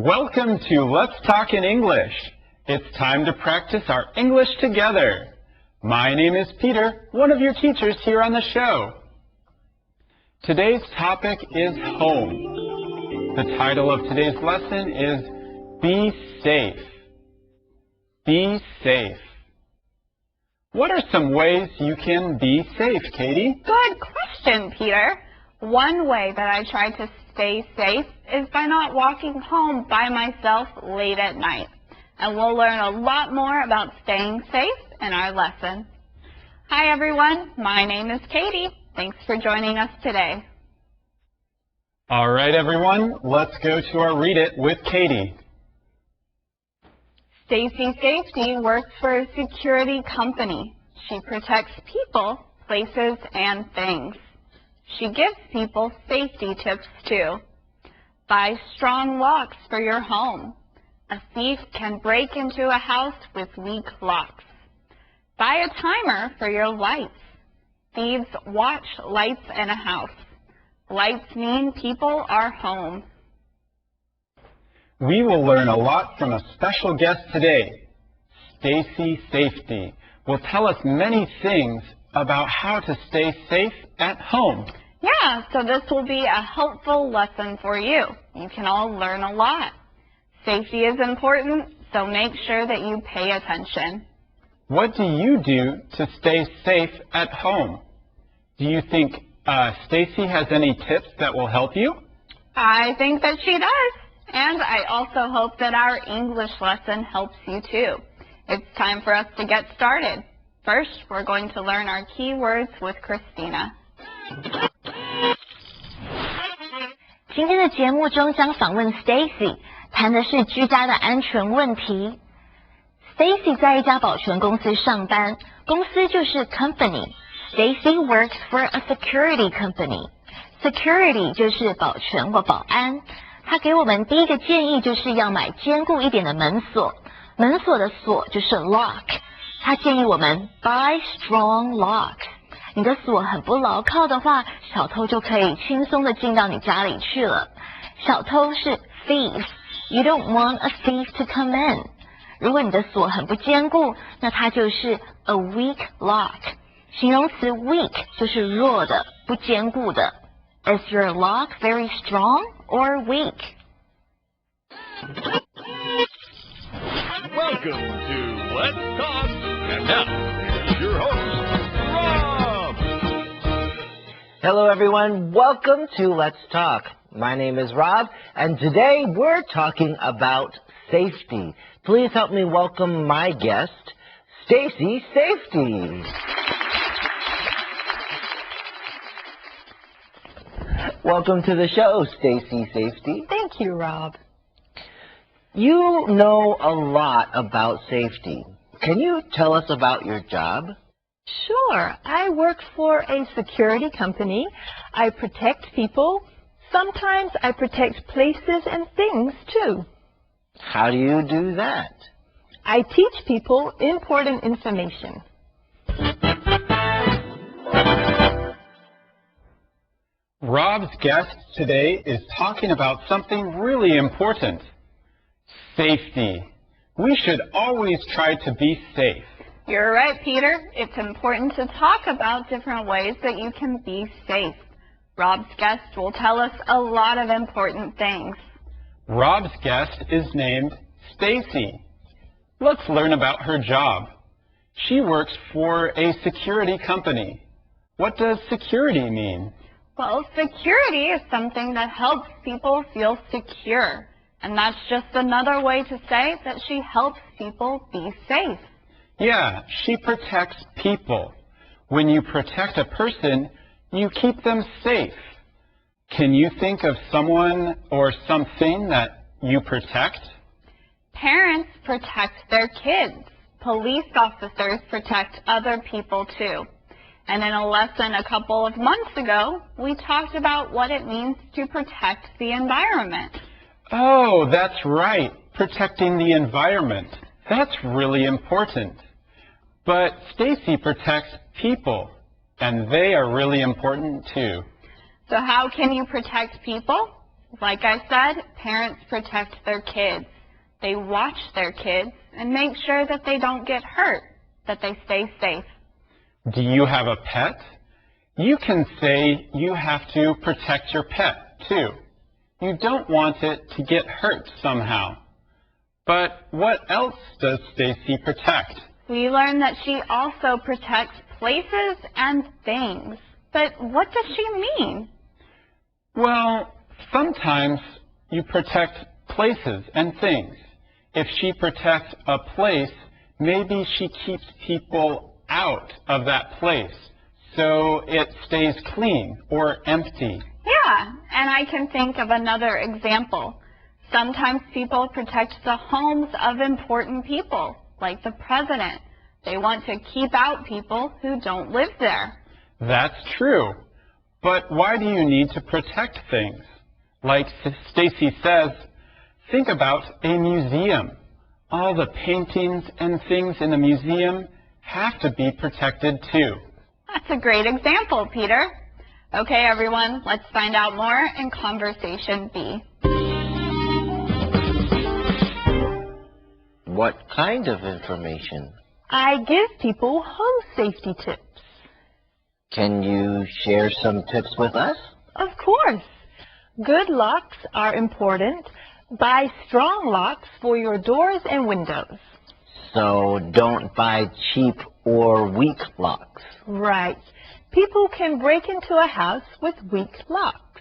Welcome to Let's Talk in English. It's time to practice our English together. My name is Peter, one of your teachers here on the show. Today's topic is home. The title of today's lesson is Be Safe. Be safe. What are some ways you can be safe, Katie? Good question, Peter. One way that I try to stay safe is by not walking home by myself late at night. And we'll learn a lot more about staying safe in our lesson. Hi everyone, my name is Katie. Thanks for joining us today. All right everyone, let's go to our Read It with Katie. Stacy Safety works for a security company. She protects people, places, and things. She gives people safety tips too. Buy strong locks for your home. A thief can break into a house with weak locks. Buy a timer for your lights. Thieves watch lights in a house. Lights mean people are home. We will learn a lot from a special guest today. Stacy Safety will tell us many things about how to stay safe at home. Yeah, so this will be a helpful lesson for you. You can all learn a lot. Safety is important, so make sure that you pay attention. What do you do to stay safe at home? Do you think Stacy has any tips that will help you? I think that she does. And I also hope that our English lesson helps you too. It's time for us to get started. First, we're going to learn our key words with Christina. 今天的节目中将访问 Stacy， 谈的是居家的安全问题。Stacy 在一家保全公司上班，公司就是 company。Stacy works for a security company. Security 就是保全或保安。他给我们第一个建议就是要买坚固一点的门锁，门锁的锁就是 lock。他建议我们 buy strong locks。你的锁很不牢靠的话，小偷就可以轻松的进到你家里去了。小偷是 thief. You don't want a thief to come in. 如果你的锁很不坚固，那它就是 a weak lock. 形容词 weak 就是弱的、不坚固的。Is your lock very strong or weak? Welcome to Let's Talk, and now here's your host, Rob. Hello everyone, welcome to Let's Talk. My name is Rob, and today we're talking about safety. Please help me welcome my guest, Stacy Safety. Welcome to the show, Stacy Safety. Thank you, Rob. You know a lot about safety. Can you tell us about your job? Sure. I work for a security company. I protect people. Sometimes I protect places and things, too. How do you do that? I teach people important information. Rob's guest today is talking about something really important. Safety. We should always try to be safe. You're right, Peter. It's important to talk about different ways that you can be safe. Rob's guest will tell us a lot of important things. Rob's guest is named Stacy. Let's learn about her job. She works for a security company. What does security mean? Well, security is something that helps people feel secure. And that's just another way to say that she helps people be safe. Yeah, she protects people. When you protect a person, you keep them safe. Can you think of someone or something that you protect? Parents protect their kids. Police officers protect other people too. And in a lesson a couple of months ago, we talked about what it means to protect the environment. Oh, that's right. Protecting the environment. That's really important. But Stacy protects people, and they are really important too. So how can you protect people? Like I said, parents protect their kids. They watch their kids and make sure that they don't get hurt, that they stay safe. Do you have a pet? You can say you have to protect your pet, too. You don't want it to get hurt somehow. But what else does Stacy protect? We learn that she also protects places and things. But what does she mean? Well, sometimes you protect places and things. If she protects a place, maybe she keeps people out of that place so it stays clean or empty. Yeah, and I can think of another example. Sometimes people protect the homes of important people, like the president. They want to keep out people who don't live there. That's true. But why do you need to protect things? Like Stacy says, think about a museum. All the paintings and things in the museum have to be protected too. That's a great example, Peter. Okay, everyone, let's find out more in Conversation B. What kind of information? I give people home safety tips. Can you share some tips with us? Of course. Good locks are important. Buy strong locks for your doors and windows. So don't buy cheap or weak locks. Right. People can break into a house with weak locks.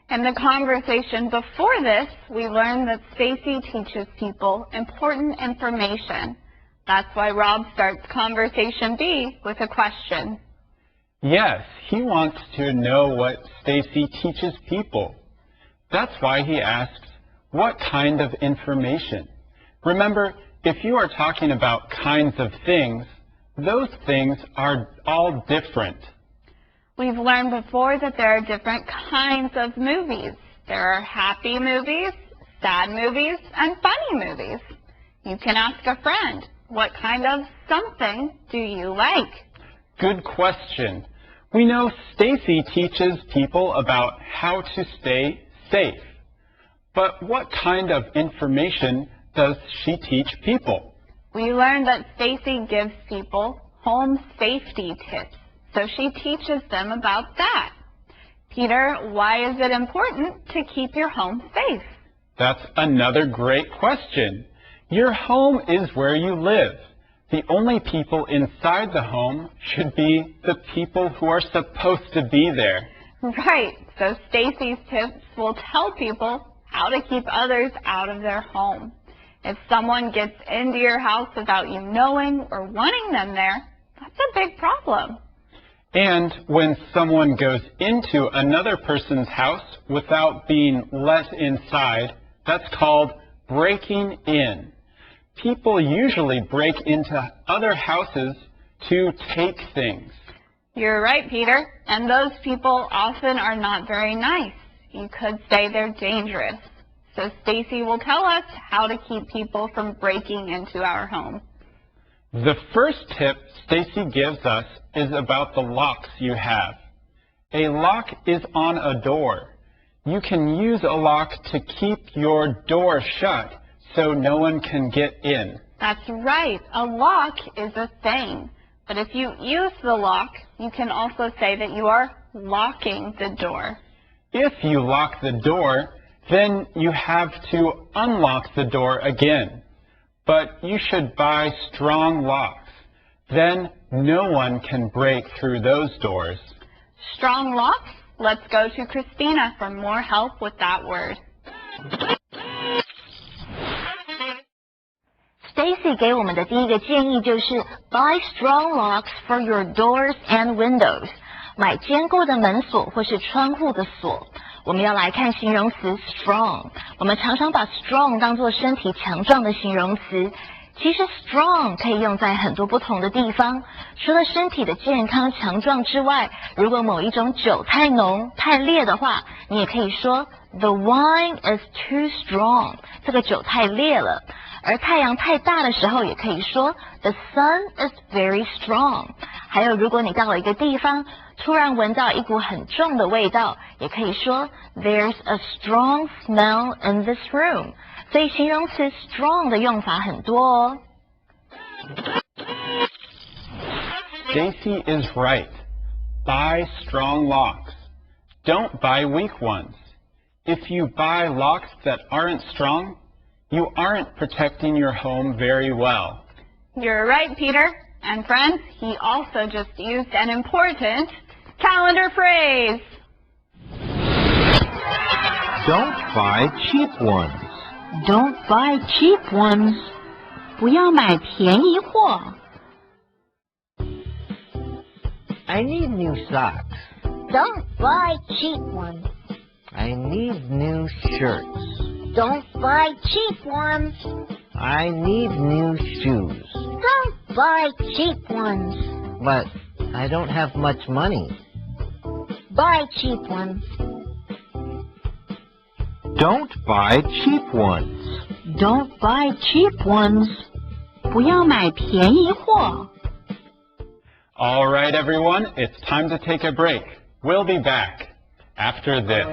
In the conversation before this, we learned that Stacy teaches people important information. That's why Rob starts Conversation B with a question. Yes, he wants to know what Stacy teaches people. That's why he asks, what kind of information? Remember, if you are talking about kinds of things, those things are all different. We've learned before that there are different kinds of movies. There are happy movies, sad movies, and funny movies. You can ask a friend, what kind of something do you like? Good question. We know Stacy teaches people about how to stay safe. But what kind of information does she teach people? We learned that Stacy gives people home safety tips. So she teaches them about that. Peter, why is it important to keep your home safe? That's another great question. Your home is where you live. The only people inside the home should be the people who are supposed to be there. Right. So Stacy's tips will tell people how to keep others out of their home. If someone gets into your house without you knowing or wanting them there, that's a big problem. And when someone goes into another person's house without being let inside, that's called breaking in. People usually break into other houses to take things. You're right, Peter. And those people often are not very nice. You could say they're dangerous. So Stacy will tell us how to keep people from breaking into our home. The first tip Stacy gives us is about the locks you have. A lock is on a door. You can use a lock to keep your door shut so no one can get in. That's right. A lock is a thing. But if you use the lock, you can also say that you are locking the door. If you lock the door, then you have to unlock the door again. But you should buy strong locks. Then no one can break through those doors. Strong locks? Let's go to Christina for more help with that word. Stacy 给我们的第一个建议就是 buy strong locks for your doors and windows， 买坚固的门锁或是窗户的锁。我们要来看形容词 strong， 我们常常把 strong 当作身体强壮的形容词。其实 strong 可以用在很多不同的地方，除了身体的健康强壮之外，如果某一种酒太浓太烈的话，你也可以说 the wine is too strong， 这个酒太烈了。而太阳太大的时候，也可以说 The sun is very strong。还有，如果你到了一个地方，突然闻到一股很重的味道，也可以说 There's a strong smell in this room。所以形容词 strong 的用法很多哦。Stacy is right. Buy strong locks. Don't buy weak ones. If you buy locks that aren't strong, you aren't protecting your home very well. You're right, Peter. And friends, he also just used an important calendar phrase. Don't buy cheap ones. Don't buy cheap ones. 不要买便宜货。I need new socks. Don't buy cheap ones. I need new shirts. Don't buy cheap ones. I need new shoes. Don't buy cheap ones. But I don't have much money. Buy cheap ones. Don't buy cheap ones. Don't buy cheap ones. 不要买便宜货。All right, everyone, it's time to take a break. We'll be back after this.